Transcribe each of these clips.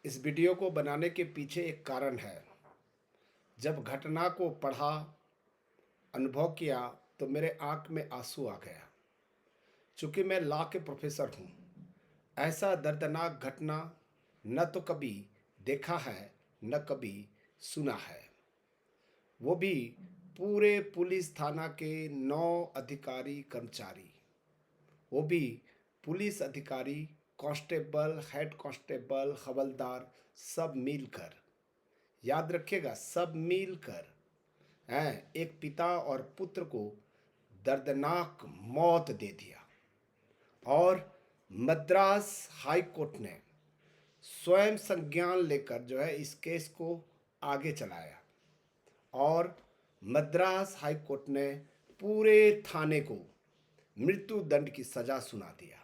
इस वीडियो को बनाने के पीछे एक कारण है। जब घटना को पढ़ा, अनुभव किया तो मेरे आंख में आंसू आ गया। चूंकि मैं लॉ के प्रोफेसर हूँ, ऐसा दर्दनाक घटना न तो कभी देखा है न कभी सुना है। वो भी पूरे पुलिस थाना के 9 अधिकारी कर्मचारी, वो भी पुलिस अधिकारी, कांस्टेबल, हेड कांस्टेबल, हवलदार, सब मिलकर, याद रखिएगा, सब मिलकर हैं, एक पिता और पुत्र को दर्दनाक मौत दे दिया। और मद्रास हाई कोर्ट ने स्वयं संज्ञान लेकर जो है इस केस को आगे चलाया और मद्रास हाई कोर्ट ने पूरे थाने को मृत्यु दंड की सजा सुना दिया।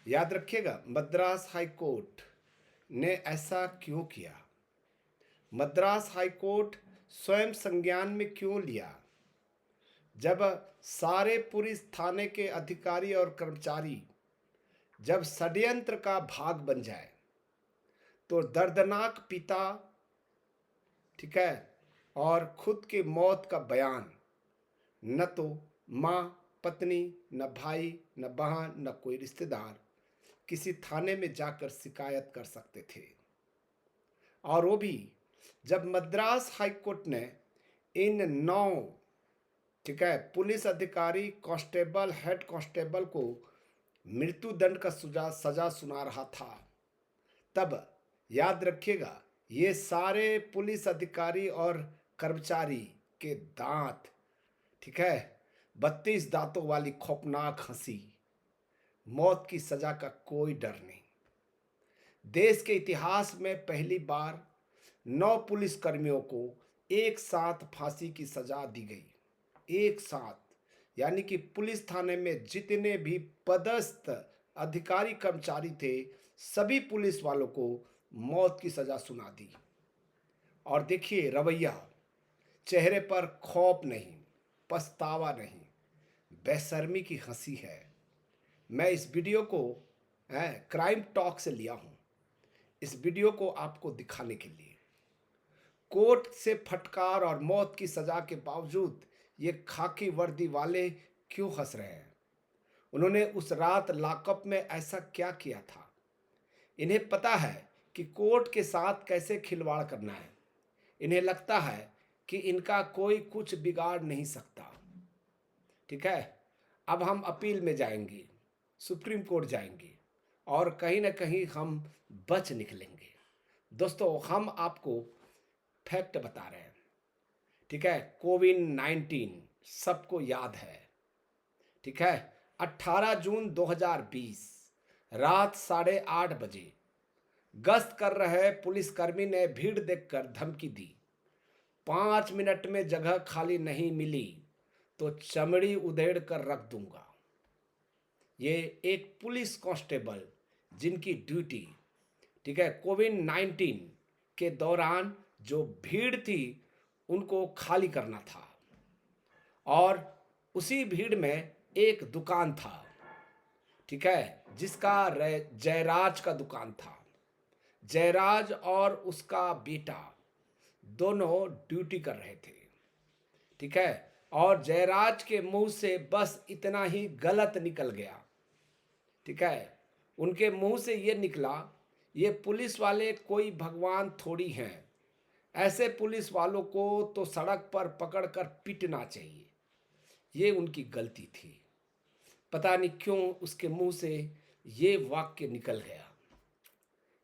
याद रखिएगा, मद्रास हाई कोर्ट ने ऐसा क्यों किया? मद्रास हाई कोर्ट स्वयं संज्ञान में क्यों लिया? जब सारे पुलिस थाने के अधिकारी और कर्मचारी जब षड्यंत्र का भाग बन जाए तो दर्दनाक पिता, ठीक है, और खुद के मौत का बयान न तो माँ, पत्नी, न भाई, न बहन, न कोई रिश्तेदार किसी थाने में जाकर शिकायत कर सकते थे। और वो भी जब मद्रास हाई कोर्ट ने इन 9, ठीक है, पुलिस अधिकारी, कांस्टेबल, हेड कांस्टेबल को मृत्यु दंड का सजा सुना रहा था, तब याद रखिएगा, ये सारे पुलिस अधिकारी और कर्मचारी के दांत, ठीक है, 32 दांतों वाली खौफनाक हंसी, मौत की सजा का कोई डर नहीं। देश के इतिहास में पहली बार 9 पुलिसकर्मियों को एक साथ फांसी की सजा दी गई। एक साथ, यानी कि पुलिस थाने में जितने भी पदस्थ अधिकारी कर्मचारी थे, सभी पुलिस वालों को मौत की सजा सुना दी। और देखिए रवैया, चेहरे पर खौफ नहीं, पछतावा नहीं, बेशर्मी की हंसी है। मैं इस वीडियो को क्राइम टॉक से लिया हूँ, इस वीडियो को आपको दिखाने के लिए। कोर्ट से फटकार और मौत की सजा के बावजूद ये खाकी वर्दी वाले क्यों हंस रहे हैं? उन्होंने उस रात लॉकअप में ऐसा क्या किया था? इन्हें पता है कि कोर्ट के साथ कैसे खिलवाड़ करना है। इन्हें लगता है कि इनका कोई कुछ बिगाड़ नहीं सकता। ठीक है, अब हम अपील में जाएंगे, सुप्रीम कोर्ट जाएंगे और कहीं ना कहीं हम बच निकलेंगे। दोस्तों, हम आपको फैक्ट बता रहे हैं। ठीक है, कोविड-19 सबको याद है। ठीक है, 18 जून 2020 रात 8:30 बजे गश्त कर रहे पुलिसकर्मी ने भीड़ देखकर धमकी दी, 5 मिनट में जगह खाली नहीं मिली तो चमड़ी उधेड़ कर रख दूंगा। ये एक पुलिस कांस्टेबल जिनकी ड्यूटी, ठीक है, कोविड-19 के दौरान जो भीड़ थी उनको खाली करना था। और उसी भीड़ में एक दुकान था, ठीक है, जिसका जयराज का दुकान था। जयराज और उसका बेटा दोनों ड्यूटी कर रहे थे। ठीक है, और जयराज के मुंह से बस इतना ही गलत निकल गया। ठीक है, उनके मुंह से ये निकला, ये पुलिस वाले कोई भगवान थोड़ी हैं, ऐसे पुलिस वालों को तो सड़क पर पकड़कर पीटना चाहिए। ये उनकी गलती थी। पता नहीं क्यों उसके मुंह से ये वाक्य निकल गया।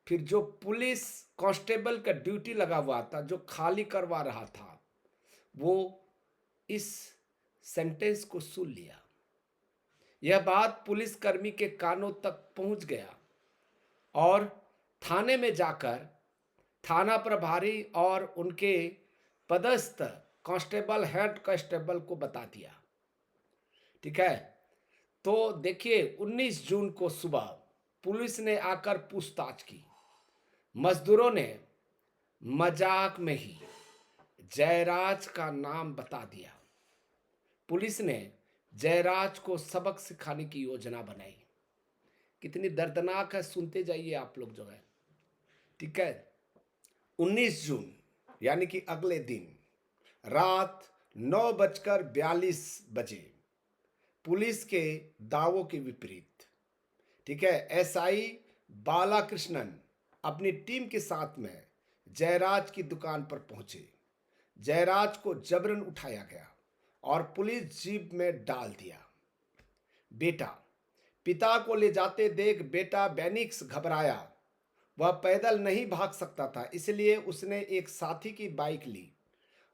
फिर जो पुलिस कांस्टेबल का ड्यूटी लगा हुआ था, जो खाली करवा रहा था, वो इस सेंटेंस को सुन लिया। यह बात पुलिसकर्मी के कानों तक पहुंच गया और थाने में जाकर थाना प्रभारी और उनके पदस्थ कांस्टेबल, हेड कांस्टेबल को बता दिया। ठीक है, तो देखिए 19 जून को सुबह पुलिस ने आकर पूछताछ की। मजदूरों ने मजाक में ही जयराज का नाम बता दिया। पुलिस ने जयराज को सबक सिखाने की योजना बनाई। कितनी दर्दनाक है, सुनते जाइए आप लोग जो है। ठीक है। 19 जून यानी कि अगले दिन रात 9:42 पुलिस के दावों के विपरीत, ठीक है, एसआई बालाकृष्णन अपनी टीम के साथ में जयराज की दुकान पर पहुंचे। जयराज को जबरन उठाया गया और पुलिस जीप में डाल दिया। बेटा, पिता को ले जाते देख बेटा बेनिक्स घबराया। वह पैदल नहीं भाग सकता था, इसलिए उसने एक साथी की बाइक ली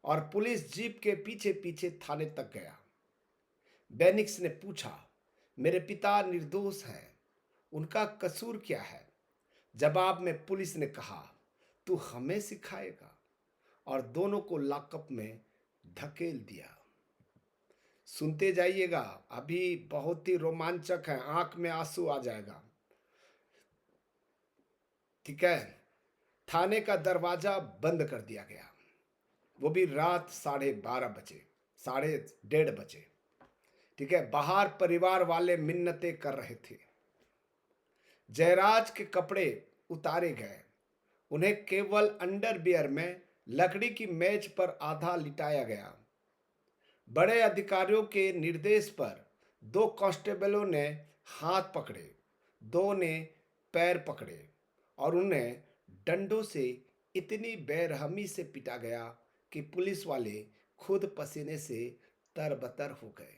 और पुलिस जीप के पीछे पीछे थाने तक गया। बेनिक्स ने पूछा, मेरे पिता निर्दोष हैं, उनका कसूर क्या है? जवाब में पुलिस ने कहा, तू हमें सिखाएगा, और दोनों को लॉकअप में धकेल दिया। सुनते जाइएगा, अभी बहुत ही रोमांचक है, आंख में आंसू आ जाएगा। ठीक है। थाने का दरवाजा बंद कर दिया गया, वो भी रात 12:30 1:30 ठीक है। बाहर परिवार वाले मिन्नतें कर रहे थे। जयराज के कपड़े उतारे गए, उन्हें केवल अंडरवियर में लकड़ी की मेज पर आधा लिटाया गया। बड़े अधिकारियों के निर्देश पर 2 कांस्टेबलों ने हाथ पकड़े, 2 ने पैर पकड़े और उन्हें डंडों से इतनी बेरहमी से पीटा गया कि पुलिस वाले खुद पसीने से तरबतर हो गए।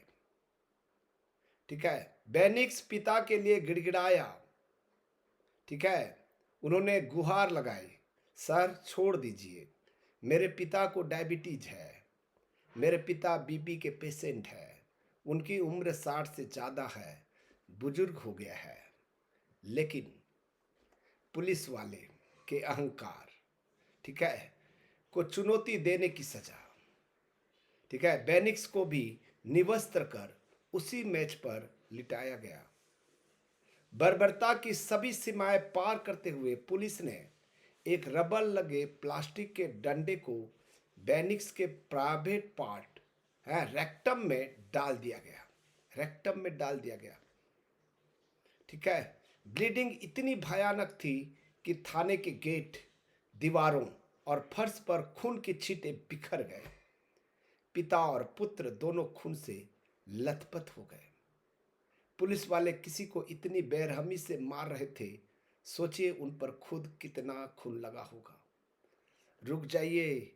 ठीक है। बेनिक्स पिता के लिए गिड़गिड़ाया। ठीक है। उन्होंने गुहार लगाई, सर छोड़ दीजिए, मेरे पिता को डायबिटीज है, मेरे पिता बीपी के पेशेंट है, उनकी उम्र 60 से ज़्यादा है, बुजुर्ग हो गया है। लेकिन पुलिस वाले के अहंकार, ठीक है, को चुनौती देने की सजा। ठीक है। बेनिक्स को भी निवस्त्र कर उसी मेज पर लिटाया गया। बर्बरता की सभी सीमाएं पार करते हुए पुलिस ने एक रबर लगे प्लास्टिक के डंडे को बेनिक्स के प्राइवेट पार्ट है रेक्टम में डाल दिया गया। रेक्टम में डाल दिया गया। ठीक है। ब्लीडिंग इतनी भयानक थी कि थाने के गेट, दीवारों और फर्श पर खून के छींटे बिखर गए। पिता और पुत्र दोनों खून से लथपथ हो गए। पुलिस वाले किसी को इतनी बेरहमी से मार रहे थे, सोचिए उन पर खुद कितना खून लगा होगा। रुक जाइए,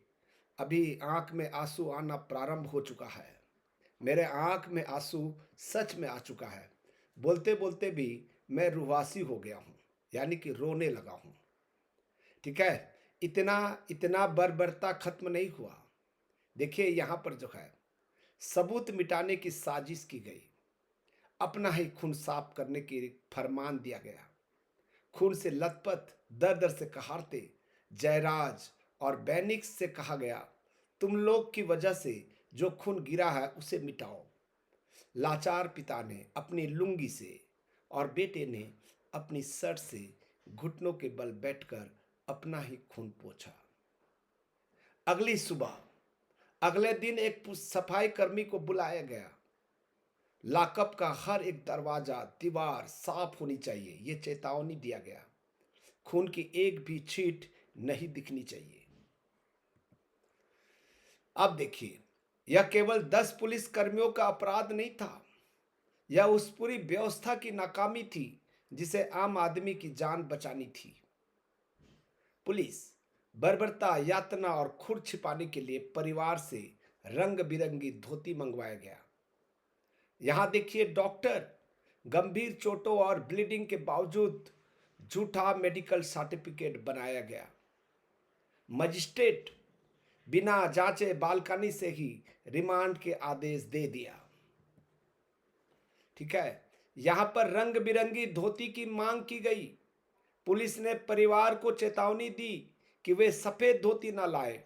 अभी आंख में आंसू आना प्रारंभ हो चुका है। मेरे आंख में आंसू सच में आ चुका है। बोलते बोलते भी मैं रुवासी हो गया हूँ, यानी कि रोने लगा हूँ। ठीक है। इतना इतना बर्बरता खत्म नहीं हुआ। देखिए यहाँ पर जो है सबूत मिटाने की साजिश की गई, अपना ही खून साफ करने की फरमान दिया गया। खून से लथपथ दर दर से कहारते जयराज और बेनिक्स से कहा गया, तुम लोग की वजह से जो खून गिरा है उसे मिटाओ। लाचार पिता ने अपनी लुंगी से और बेटे ने अपनी शर्ट से घुटनों के बल बैठकर अपना ही खून पोंछा। अगली सुबह अगले दिन एक सफाई कर्मी को बुलाया गया। लॉकअप का हर एक दरवाजा, दीवार साफ होनी चाहिए, यह चेतावनी दिया गया। खून की एक भी छींट नहीं दिखनी चाहिए। अब देखिए, यह केवल 10 पुलिस कर्मियों का अपराध नहीं था, यह उस पूरी व्यवस्था की नाकामी थी जिसे आम आदमी की जान बचानी थी। पुलिस बर्बरता, यातना और खुर छिपाने के लिए परिवार से रंग बिरंगी धोती मंगवाया गया। यहां देखिए, डॉक्टर गंभीर चोटों और ब्लीडिंग के बावजूद झूठा मेडिकल सर्टिफिकेट बनाया गया। मजिस्ट्रेट बिना जांचे बालकनी से ही रिमांड के आदेश दे दिया। ठीक है। यहां पर रंग बिरंगी धोती की मांग की गई। पुलिस ने परिवार को चेतावनी दी कि वे सफेद धोती ना लाए।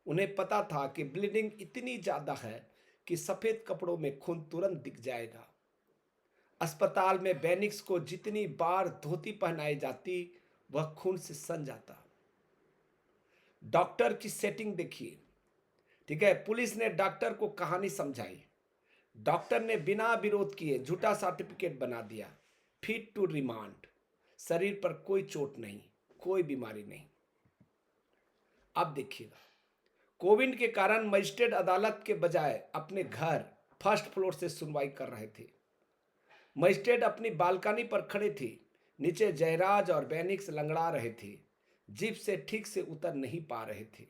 उन्हें पता था कि ब्लीडिंग इतनी ज्यादा है कि सफेद कपड़ों में खून तुरंत दिख जाएगा। अस्पताल में बेनिक्स को जितनी बार धोती पहनाई जाती, वह खून से सन जाता। डॉक्टर की सेटिंग देखिए। ठीक है। पुलिस ने डॉक्टर को कहानी समझाई। डॉक्टर ने बिना विरोध किए झूठा सर्टिफिकेट बना दिया, फिट टू रिमांड। शरीर पर कोई चोट नहीं, कोई बीमारी नहीं। अब देखिएगा, कोविड के कारण मजिस्ट्रेट अदालत के बजाय अपने घर फर्स्ट फ्लोर से सुनवाई कर रहे थे। मजिस्ट्रेट अपनी बालकनी पर खड़े थे। नीचे जयराज और बैनिक्स लंगड़ा रहे थे, जीप से ठीक से उतर नहीं पा रहे थे।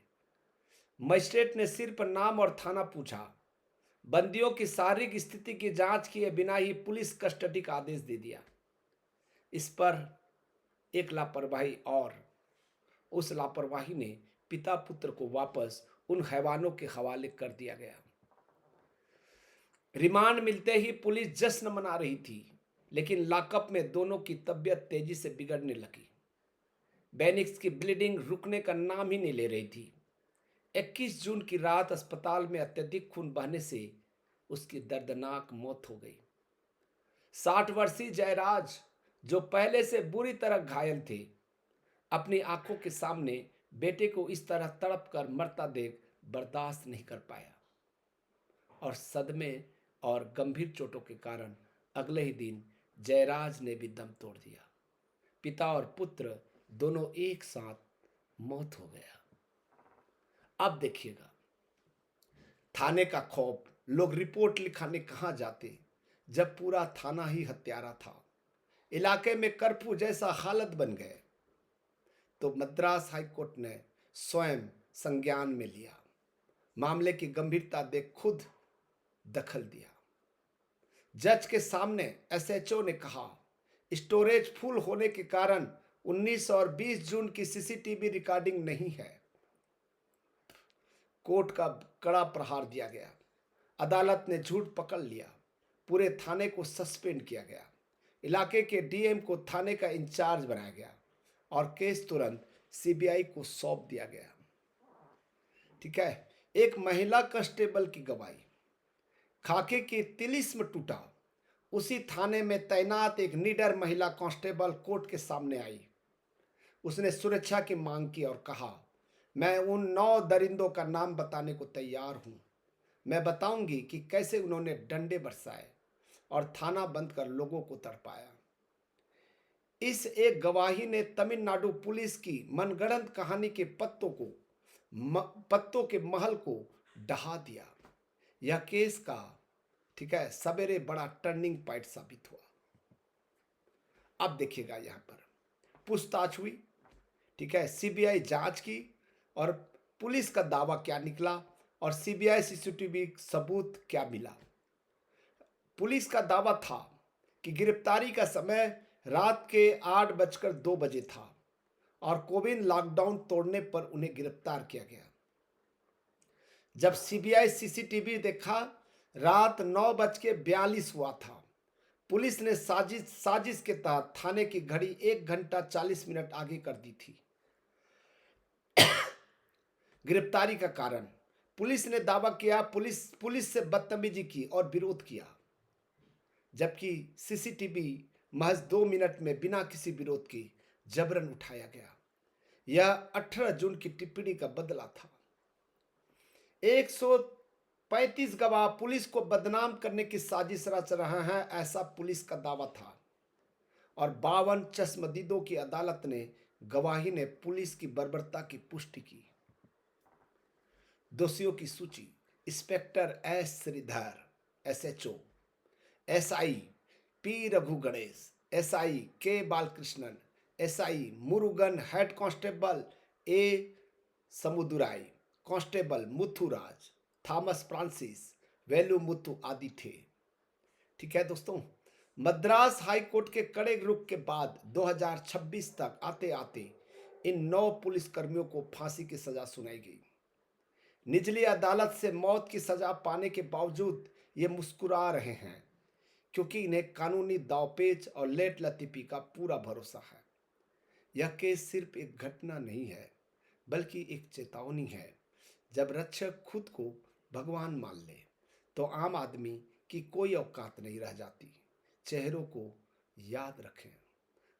मजिस्ट्रेट ने सिर्फ नाम और थाना पूछा। बंदियों की शारीरिक स्थिति की जांच किए बिना ही पुलिस कस्टडी का आदेश दे दिया। इस पर एक लापरवाही, और उस लापरवाही ने पिता पुत्र को वापस उन हैवानों के हवाले कर दिया गया। रिमांड मिलते ही पुलिस जश्न मना रही थी, लेकिन लॉकअप में दोनों की तबीयत तेजी से बिगड़ने लगी। बेनिक्स की ब्लीडिंग रुकने का नाम ही नहीं ले रही थी। 21 जून की रात अस्पताल में अत्यधिक खून बहने से उसकी दर्दनाक मौत हो गई। 60 वर्षीय जयराज, जो पहले से बुरी तरह घायल थे, अपनी आंखों के सामने बेटे को इस तरह तड़प कर मरता देख बर्दाश्त नहीं कर पाया और सदमे और गंभीर चोटों के कारण अगले ही दिन जयराज ने भी दम तोड़ दिया। पिता और पुत्र दोनों एक साथ मौत हो गया। अब देखिएगा, थाने का खौफ, लोग रिपोर्ट लिखाने कहाँ जाते जब पूरा थाना ही हत्यारा था। इलाके में कर्फ्यू जैसा हालत बन गए तो मद्रास हाईकोर्ट ने स्वयं संज्ञान में लिया। मामले की गंभीरता देख खुद दखल दिया। जज के सामने एसएचओ ने कहा, स्टोरेज फुल होने के कारण 19 और 20 जून की सीसीटीवी रिकॉर्डिंग नहीं है। कोर्ट का कड़ा प्रहार दिया गया। अदालत ने झूठ पकड़ लिया। पूरे थाने को सस्पेंड किया गया। इलाके के डीएम को थाने का इंचार्ज बनाया गया और केस तुरंत सीबीआई को सौंप दिया गया। ठीक है, एक महिला कांस्टेबल की गवाही। खाके की तिलिस्म टूटा। उसी थाने में तैनात एक निडर महिला कांस्टेबल कोर्ट के सामने आई। उसने सुरक्षा की मांग की और कहा, मैं उन 9 दरिंदों का नाम बताने को तैयार हूं। मैं बताऊंगी कि कैसे उन्होंने डंडे बरसाए और थाना बंद कर लोगों को तड़पाया। इस एक गवाही ने तमिलनाडु पुलिस की मनगढ़ंत कहानी के पत्तों के महल को ढहा दिया। यह केस का, ठीक है, सवेरे बड़ा टर्निंग पॉइंट साबित हुआ। अब देखिएगा, यहां पर पूछताछ हुई। ठीक है, सीबीआई जांच की और पुलिस का दावा क्या निकला और सीबीआई सीसीटीवी सबूत क्या मिला। पुलिस का दावा था कि गिरफ्तारी का समय रात के 8:02 था और कोविड लॉकडाउन तोड़ने पर उन्हें गिरफ्तार किया गया। जब सीबीआई सीसीटीवी देखा, रात 9:42 हुआ था। पुलिस ने साजिश के तहत थाने की घड़ी 1 घंटा 40 मिनट आगे कर दी थी। गिरफ्तारी का कारण, पुलिस ने दावा किया पुलिस से बदतमीजी की और विरोध किया, जबकि सीसीटीवी महज 2 मिनट में बिना किसी विरोध के जबरन उठाया गया। यह 18 जून की टिप्पणी का बदला था। 135 गवाह पुलिस को बदनाम करने की साजिश रच रहे हैं, ऐसा पुलिस का दावा था और 52 चश्मदीदों की अदालत ने गवाही ने पुलिस की बर्बरता की पुष्टि की। दोषियों की सूची: inspector S Shridhar SHO, SI P Raghu Ganesh, SI K Balakrishnan, SI Murugan, head constable A Samudurai, constable Muthuraj, Thomas Francis, Velu Muthu आदि थे। ठीक है दोस्तों, मद्रास हाईकोर्ट के कड़े रुख के बाद 2026 तक आते आते इन 9 पुलिसकर्मियों को फांसी की सजा सुनाई गई। निचली अदालत से मौत की सजा पाने के बावजूद ये मुस्कुरा रहे हैं, क्योंकि इन्हें कानूनी दावपेच और लेट लतीफी का पूरा भरोसा है। यह केस सिर्फ एक घटना नहीं है, बल्कि एक चेतावनी है। जब रक्षक खुद को भगवान मान ले तो आम आदमी की कोई औकात नहीं रह जाती। चेहरों को याद रखें।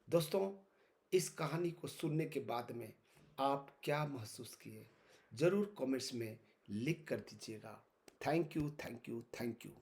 दोस्तों, इस कहानी को सुनने के बाद में आप क्या महसूस किए, जरूर कमेंट्स में लिख कर दीजिएगा। Thank you, thank you, thank you.